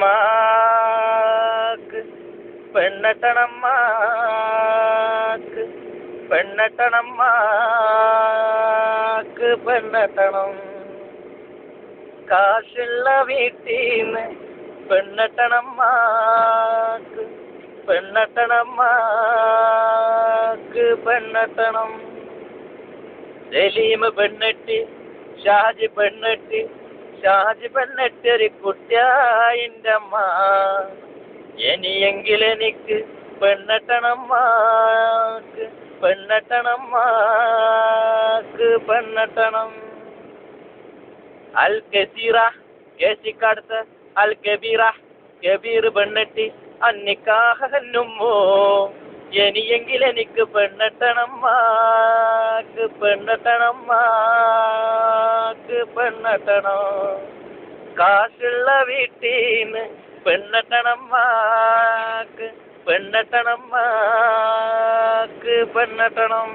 അമ്മാക്ക് പെണ്ണട്ടണമ്മാക്ക് പെണ്ണട്ടണമ്മാക്ക് പെണ്ണട്ടണം കാശുള്ള വീട്ടീന്ന് പെണ്ണട്ടണമ്മാക്ക് പെണ്ണട്ടണമ്മാക്ക് പെണ്ണട്ടണം സലീം പെണ്ണെട്ടി ഷാജി പെണ്ണെട്ടി ഷാജി പെണ്ണെട്ടൊരു കുട്ടിയായിൻ്റെ അമ്മ ഇനിയെങ്കിലെനിക്ക് പെണ്ണട്ടണമ്മാക്ക് പെണ്ണട്ടണമ്മാക്ക് പെണ്ണട്ടണം അൽ കസീറ കേസിക്കടുത്ത് അൽ കബീറ കബീർ പെണ്ണെട്ടി അന്നിക്കാഹന്നുമ്മോ ഇനിയെങ്കിലെനിക്ക് പെണ്ണട്ടണമ്മാക്ക് പെണ്ണട്ടണമ്മാക്ക് പെണ്ണട്ടണം കാശുള്ള വീട്ടീന്ന് പെണ്ണട്ടണമ്മാക്ക് പെണ്ണട്ടണമ്മാക്ക് പെണ്ണട്ടണം